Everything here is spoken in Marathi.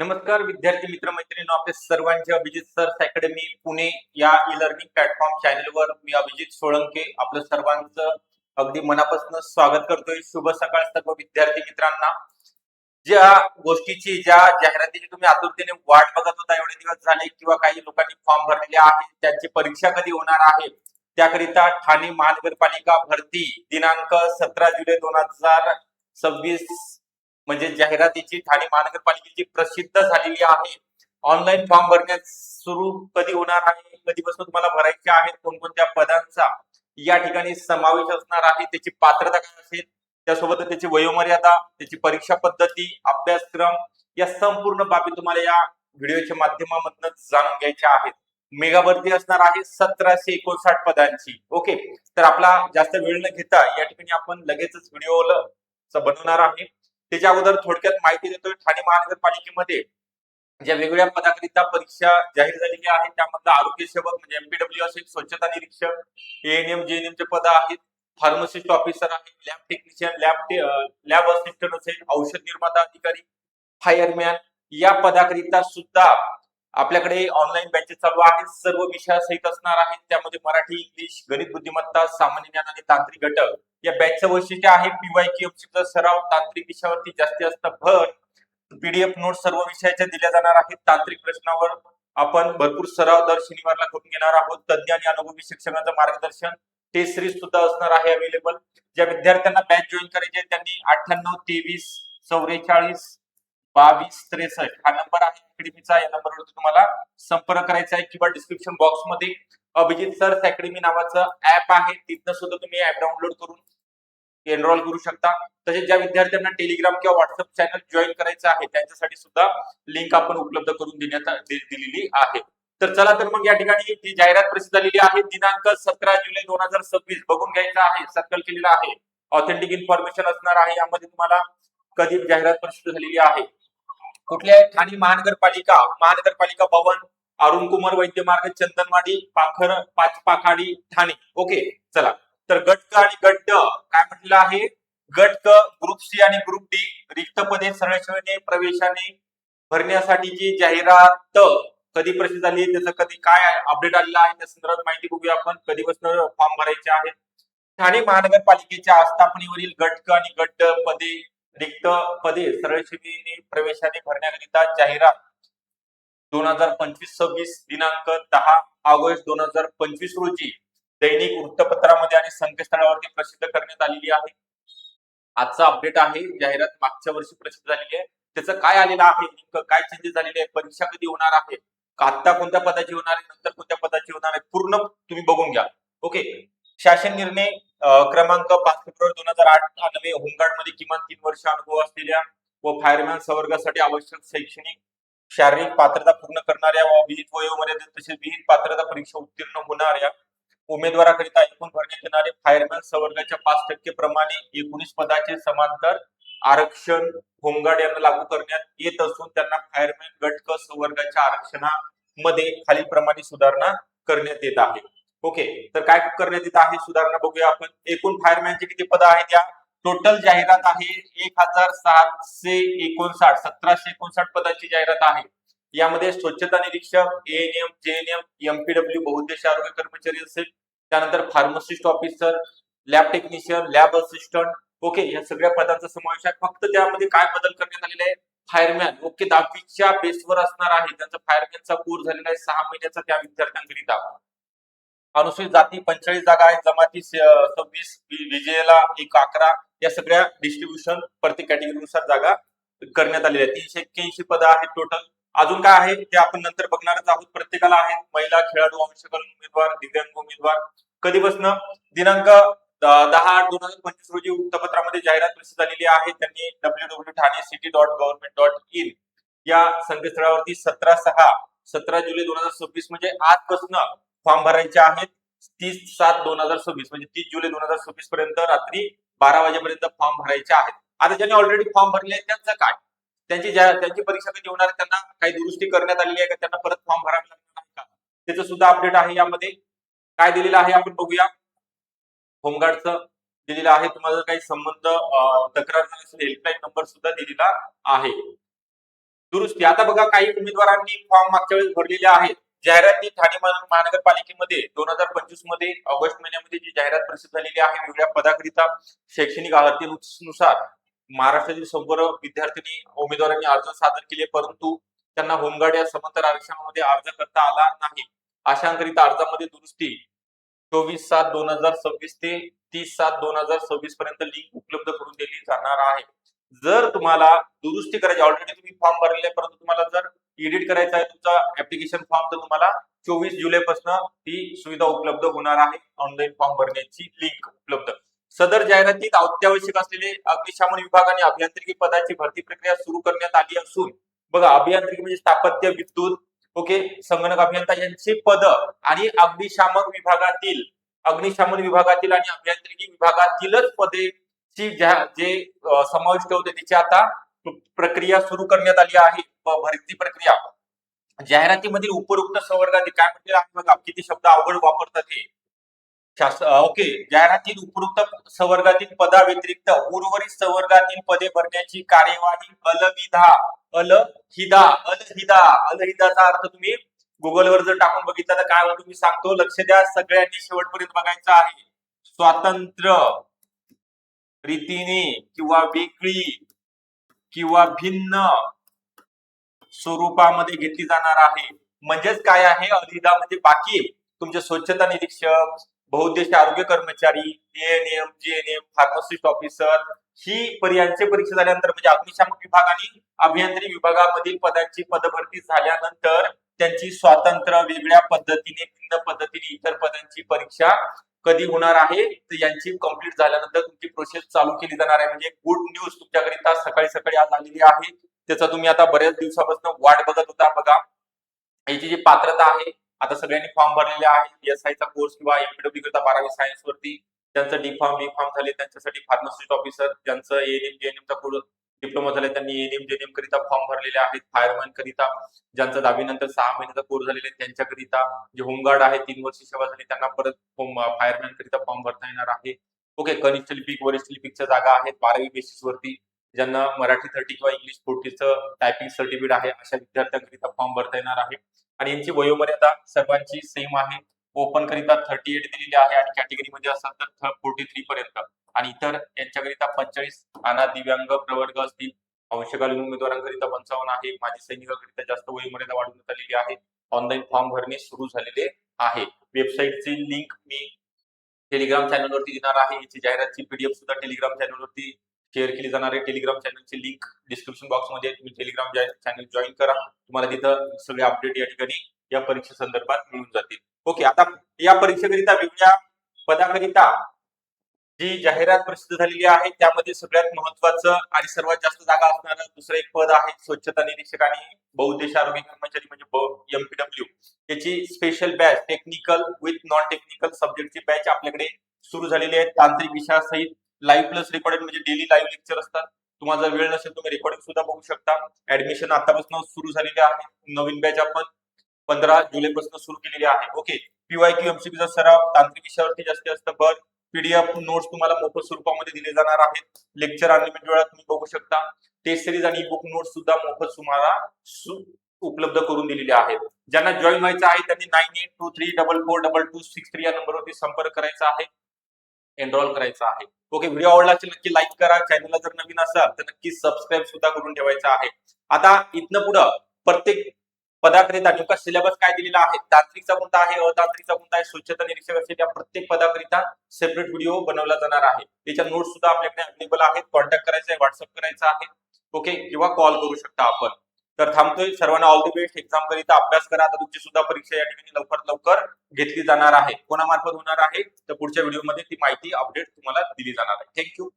नमस्कार विद्यार्थी मित्र मैत्रिणी, आपल्या सर्वांचे अभिजित सर्च अकॅडमी पुणे या ई लर्निंग प्लॅटफॉर्म चॅनलवर मी अभिजित सोळंके आपलं सर्वांचं अगदी मनापासून स्वागत करतोय. शुभ सकाळ सर्व विद्यार्थी मित्रांना. ज्या गोष्टीची ज्या जाहिरातीची तुम्ही आतुरतेने वाट बघत होता एवढे दिवस झाले किंवा काही लोकांनी फॉर्म भरलेले आहेत, त्यांची परीक्षा कधी होणार आहे त्याकरिता ठाणे महानगरपालिका भरती दिनांक 17 जुलै 2026 म्हणजे जाहिरातीची ठाणे महानगरपालिकेची प्रसिद्ध झालेली आहे. ऑनलाईन फॉर्म भरण्यास सुरू कधी होणार आहे, कधीपासून तुम्हाला भरायचे आहेत, कोणकोणत्या पदांचा या ठिकाणी समावेश असणार आहे, त्याची पात्रता काय असेल, त्यासोबत त्याची वयोमर्यादा, त्याची परीक्षा पद्धती, अभ्यासक्रम या संपूर्ण बाबी तुम्हाला या व्हिडिओच्या माध्यमातून जाणून घ्यायच्या आहेत. मेगा भरती असणार आहे 1759 पदांची. ओके, तर आपला जास्त वेळ न घेता या ठिकाणी आपण लगेचच व्हिडिओ बनवणार आहे. त्याच्या अगोदर थोडक्यात माहिती देतोय. ठाणे महानगरपालिकेमध्ये ज्या वेगवेगळ्या पदाकरिता परीक्षा जाहीर झालेली आहे त्यामधलं आरोग्य सेवक म्हणजे एमपीडब्ल्यू असेल, स्वच्छता निरीक्षक, एएनएम जेएनएम चे पद आहेत, फार्मसिस्ट ऑफिसर आहे, लॅब टेक्निशियन, लॅब असिस्टंट असेल, औषध निर्माता अधिकारी, फायरमॅन या पदाकरिता सुद्धा आपल्याकडे ऑनलाईन बॅचेस चालू आहेत. सर्व विषयासहित असणार आहेत. त्यामध्ये मराठी, इंग्लिश, गणित बुद्धिमत्ता, सामान्य ज्ञान आणि तांत्रिक घटक. या बॅचचं वैशिष्ट्य आहे पीवायक्यूचा सराव, तांत्रिक विषयावरती जास्तीत जास्त भर, पीडीएफ नोट सर्व विषयाच्या दिल्या जाणार आहेत. तांत्रिक प्रश्नावर आपण भरपूर सराव दर शनिवारला करून घेणार आहोत. तज्ञ आणि अनुभवी शिक्षकांचं मार्गदर्शन, टेस्ट सिरीज सुद्धा असणार आहे अवेलेबल. ज्या विद्यार्थ्यांना बॅच जॉईन करायचे त्यांनी 98 23 44 22 63 हा नंबर आहे अकॅडमीचा. या नंबरवर तुम्हाला संपर्क करायचा आहे किंवा डिस्क्रिप्शन बॉक्स मध्ये अभिजित सर्च अकॅडमी नावाचं ऍप आहे, तिथनं सुद्धा तुम्ही ऍप डाउनलोड करून एनरोल करू शकता. तसेच ज्या विद्यार्थ्यांना टेलिग्राम किंवा व्हॉट्सअप चॅनल जॉईन करायचं आहे त्यांच्यासाठी सुद्धा लिंक आपण उपलब्ध करून दिलेली आहे. तर चला तर मग या ठिकाणी ती जाहिरात प्रसिद्ध झालेली आहे. दिनांक 17 जुलै 2026 बघून घ्यायचा आहे, सर्कल केलेला आहे. ऑथेंटिक इन्फॉर्मेशन असणार आहे. यामध्ये तुम्हाला कधी जाहिरात प्रसिद्ध झालेली आहे, कुठल्या ठाणे महानगरपालिका भवन, अरुण कुमार वैद्य मार्ग, चंदनवाडी, पाचपाखाडी, ठाणे. ओके, चला तर गट क आणि गट ड काय म्हटलेलं आहे. गट क ग्रुप सी आणि ग्रुप डी रिक्त पदे सरळ सेवेने प्रवेशाने भरण्यासाठीची जाहिरात कधी प्रसिद्ध झाली, त्याचं कधी काय अपडेट आलेला आहे त्या संदर्भात माहिती बघूया आपण. कधीपासून फॉर्म भरायचे आहेत. ठाणे महानगरपालिकेच्या आस्थापनेवरील गट क आणि गट ड पदे रिक्त पदे सरळ सेवेने प्रवेशाने भरण्याकरिता जाहिरात 2025-26 दिनांक 10 ऑगस्ट 2025 रोजी दैनिक वृत्तपत्रामध्ये आणि संकेतस्थळावरती प्रसिद्ध करण्यात आलेली आहे. आजचा अपडेट आहे. जाहिरात मागच्या वर्षी प्रसिद्ध झालेली आहे. त्याचं काय आलेलं आहे, नेमकं काय चेंजेस झालेले आहेत, परीक्षा कधी होणार आहे, आता कोणत्या पदाची होणार आहे, नंतर कोणत्या पदाची होणार आहे, पूर्ण तुम्ही बघून घ्या. ओके, शासन निर्णय क्रमांक 5 फेब्रुवारी 2008 अन्वये होमगार्ड मध्ये किमान 3 वर्ष अनुभव असलेल्या व फायरमॅन संवर्गासाठी आवश्यक शैक्षणिक शारीरिक पात्रता पूर्ण करणाऱ्या व विहित वयोमर्यादेत तसेच विहित पात्रता परीक्षा उत्तीर्ण होणाऱ्या उमेदवाराकरिता एकूण भरण्यात येणारे फायरमॅन संवर्गाच्या 5% प्रमाणे 19 पदाचे समांतर आरक्षण होमगार्ड यांना लागू करण्यात येत असून त्यांना फायरमॅन गट क संवर्गाच्या आरक्षणामध्ये खालील प्रमाणे सुधारणा करण्यात येत आहे. ओके, तर काय करण्यात येत आहे सुधारणा बघूया आपण. एकूण फायरमॅनचे किती पद आहेत, या टोटल जाहिरात आहे 1759 1759 पदाची जाहिरात आहे. यामध्ये स्वच्छता निरीक्षक, एएनएम जेएनएम, एमपीडब्ल्यू बहुउद्देशीय आरोग्य कर्मचारी असेल, त्यानंतर pharmacist officer, lab technician, lab assistant. Okay, या सगळ्या पदांचा समावेश आहे. फक्त त्यामध्ये काय बदल करण्यात आलेले आहे, फायरमॅन ओके 10वीच्या बेसवर असणार आहे. त्यांचा फायरमॅनचा कोर्स झालेला आहे 6 महिन्याचा त्या विद्यार्थ्यांकरिता. अनुसूचित जाती 45 जागा आहेत, जमाती 26, विजयला 11 या सगळ्या डिस्ट्रीब्युशन प्रत्येक कॅटेगरीनुसार जागा करण्यात आलेल्या आहेत. 381 पद आहेत टोटल. अजून काय आहे ते आपण नंतर बघणारच आहोत. प्रत्येकाला आहेत महिला खेळाडू, अंशकालीन उमेदवार, दिव्यांग उमेदवार. कधीपासून, दिनांक 10/8/2025 रोजी वृत्तपत्रामध्ये जाहिरात प्रसिद्ध झालेली आहे. त्यांनी www.thanecity.government.in या संकेतस्थळावरती 17 जुलै 2026 म्हणजे आजपासून फॉर्म भरायचे आहेत. 30/7/2026 म्हणजे 30 जुलै 2026 पर्यंत रात्री 12 वाजेपर्यंत फॉर्म भरायचे आहेत. आता ज्यांनी ऑलरेडी फॉर्म भरले आहेत त्यांचं काय, त्यांची परीक्षा कधी होणार आहे, त्यांना काही दुरुस्ती करण्यात आलेली आहे का, त्यांना परत फॉर्म भरावे लागणार आहे का, त्याचं सुद्धा अपडेट आहे. यामध्ये काय दिलेलं आहे आपण बघूया. होमगार्डचं दिलेलं आहे. तुम्हाला काही संबंध तक्रार असेल हेल्पलाईन नंबर सुद्धा दिलेला आहे. दुरुस्ती. आता बघा काही उमेदवारांनी फॉर्म मागच्या वेळेस भरलेले आहेत. जाहिराती ठाणे महानगरपालिकेमध्ये 2025 मध्ये ऑगस्ट महिन्यामध्ये जी जाहिरात प्रसिद्ध झालेली आहे वेगळ्या पदाकरिता शैक्षणिक अर्थेनुसार महाराष्ट्रातील संपूर्ण विद्यार्थ्यांनी उमेदवारांनी अर्ज सादर केले, परंतु त्यांना होमगार्ड या समांतर आरक्षणामध्ये अर्ज करता आला नाही. अशांकरिता अर्जामध्ये दुरुस्ती 24/7/2026 ते 30/7/2026 पर्यंत लिंक उपलब्ध करून दिली जाणार आहे. जर तुम्हाला दुरुस्ती करायची, ऑलरेडी तुम्ही फॉर्म भरलेला आहे, परंतु तुम्हाला जर एडिट करायचा आहे तुमचा ऍप्लिकेशन फॉर्म, तर तुम्हाला 24 जुलैपासून ती सुविधा उपलब्ध होणार आहे. ऑनलाईन फॉर्म भरण्याची लिंक उपलब्ध. सदर जाहिरातीत अत्यावश्यक असलेले अग्निशमन विभाग आणि अभियांत्रिकी पदाची भरती प्रक्रिया सुरू करण्यात आली असून, बघा अभियांत्रिकी म्हणजे स्थापत्य, विद्युत, ओके, संगणक अभियंता यांची पद आणि अग्निशमन विभागातील आणि अभियांत्रिकी विभागातीलच पदे जे समाविष्ट होते त्याची आता प्रक्रिया सुरू करण्यात आली आहे. भरती प्रक्रिया जाहिरातीमधील उपरोक्त संवर्गातील काय म्हटलेलं आहे बघा, किती शब्द अवघड वापरतात हे. ओके, जाहिरातीत उपरोक्त संवर्गातील पदाव्यतिरिक्त उर्वरित संवर्गातील पदे भरण्याची कार्यवाही अलहिदाचा अर्थ तुम्ही गुगलवर जर टाकून बघितला तर काय होतं मी सांगतो, लक्ष द्या, सगळ्यांनी शेवटपर्यंत बघायचं आहे. स्वातंत्र्य रीतीने किंवा वेगळी किंवा भिन्न स्वरूपामध्ये घेतली जाणार आहे. म्हणजेच काय आहे, अलहिदा म्हणजे बाकी तुमचे स्वच्छता निरीक्षक, बहुउद्देशीय आरोग्य कर्मचारी, एएनएम, जेएनएम, फार्मासिस्ट ऑफिसर ही पर्यायांची परीक्षा झाल्यानंतर म्हणजे अग्निशमन विभाग आणि अभियांत्रिकी विभागामधील पदांची पदभरती झाल्यानंतर त्यांची स्वातंत्र्य, वेगळ्या पद्धतीने, भिन्न पद्धतीने इतर पदांची परीक्षा कधी होणार आहे, तर यांची कंप्लीट झाल्यानंतर तुमची प्रोसेस चालू केली जाणार आहे. म्हणजे गुड न्यूज तुमच्याकरिता सकाळी सकाळी आज आलेली आहे. त्याचा तुम्ही आता बऱ्याच दिवसापासून वाट बघत होता. बघा याची जी पात्रता आहे, आता सगळ्यांनी फॉर्म भरलेले आहे. एसआय चा कोर्स किंवा एमपीडब्ल्यू करता 12वी सायन्स वरती ज्यांचं डी फॉर्म झाले त्यांच्यासाठी फार्मासिस्ट ऑफिसर, ज्यांचं एएनएम जेएनएम चा कोर्स डिप्लोमा झाले त्यांनी एएनएम जेएनएम करिता फॉर्म भरलेले आहेत. फायरमॅन करिता ज्यांचा 10वी नंतर 6 महिन्याचा कोर्स झालेला आहे त्यांच्याकरिता, जे होमगार्ड आहे 3 वर्ष सेवा झाली त्यांना परत फायरमॅन करिता फॉर्म भरता येणार आहे. ओके, कनिष्ठ लिपिक, वरिष्ठ लिपिकच्या जागा आहेत 12वी बेसिस वरती. ज्यांना मराठी 30 किंवा इंग्लिश 40चं टायपिंग सर्टिफिकेट आहे अशा विद्यार्थ्यांकरिता फॉर्म भरता येणार आहे. आणि यांची वयोमर्यादा सर्वांची सेम आहे. ओपन करिता 38 दिलेली आहे आणि कॅटेगरी मध्ये असाल तर 43 पर्यंत, आणि इतर यांच्याकरिता 45, अनाथ, दिव्यांग प्रवर्ग असतील, अंशकालीन उमेदवारांकरिता 55 आहे. माजी सैनिकांकरिता जास्त वयोमर्यादा वाढवण्यात आलेली आहे. ऑनलाईन फॉर्म भरणे सुरू झालेले आहे. वेबसाईटची लिंक मी टेलिग्राम चॅनलवरती देणार आहे. याची जाहिरातची पीडीएफ सुद्धा टेलिग्राम चॅनलवरती शेअर केली जाणार आहे. टेलिग्राम चॅनलची लिंक डिस्क्रिप्शन बॉक्स मध्ये, तुम्ही टेलिग्राम चॅनल जॉईन करा, तुम्हाला तिथं सगळे अपडेट या ठिकाणी या परीक्षे संदर्भात मिळून जातील. ओके, आता या परीक्षेकरिता वेगळ्या पदाकरिता जी जाहिरात प्रसिद्ध झालेली आहे त्यामध्ये सगळ्यात महत्वाचं आणि सर्वात जास्त जागा असणारं दुसरं एक पद आहे स्वच्छता निरीक्षक आणि बहुउद्देशीय आरोग्य कर्मचारी म्हणजे एमपीडब्ल्यू. याची special batch technical with non technical सब्जेक्टची बॅच आपल्याकडे सुरू झालेली आहे. तांत्रिक विषयासहित लाईव्ह प्लस रेकॉर्डेड म्हणजे डेली लाईव्ह लेक्चर असतात. तुम्हाला जर वेळ नसेल तुम्ही रेकॉर्डिंग सुद्धा बघू शकता. ऍडमिशन आतापासून सुरू झालेले आहे. नवीन बॅच आपण 15 जुलैपासून सुरू केलेली आहे. ओके, पीवायक्यू एमसीक्यूचा सराव तांत्रिक विषयावरती जास्तीत जास्त भर. पीडीएफ नोट्स तुम्हाला मोफत स्वरूपामध्ये दिले जाणार आहेत. लेक्चर अनलिमिटेड वेळा तुम्ही बघू शकता. टेस्ट सिरीज आणि ईबुक नोट्स सुद्धा मोफत तुम्हाला उपलब्ध करून दिलेले आहेत. ज्यांना जॉईन व्हायचं आहे त्यांनी 9823442263 या नंबरवरती संपर्क करायचा आहे, एनरोल करायचा आहे. ओके, व्हिडिओ आवडला असेल नक्की लाईक करा. चॅनलला जर नवीन असाल तर नक्की सबस्क्राईब सुद्धा करून ठेवायचं आहे. आता इथनं पुढं प्रत्येक पदाकरिता नेमका सिलेबस काय दिलेला आहे, तांत्रिकचा कोणता आहे, अतांत्रिकचा कोणता आहे, स्वच्छता निरीक्षक असेल, या प्रत्येक पदाकरिता सेपरेट व्हिडिओ बनवला जाणार आहे. त्याच्या नोट्स सुद्धा आपल्याकडे अवेलेबल आहेत. कॉन्टॅक्ट करायचा आहे, व्हॉट्सअप करायचा आहे, ओके, किंवा कॉल करू शकता आपण. तर थांबतोय. सर्वांना ऑल द बेस्ट. एक्झाम करिता अभ्यास करा. आता तुमची सुद्धा परीक्षा या ठिकाणी लवकरात लवकर घेतली जाणार आहे. कोणामार्फत होणार आहे तर पुढच्या व्हिडिओमध्ये ती माहिती अपडेट तुम्हाला दिली जाणार आहे. थँक्यू.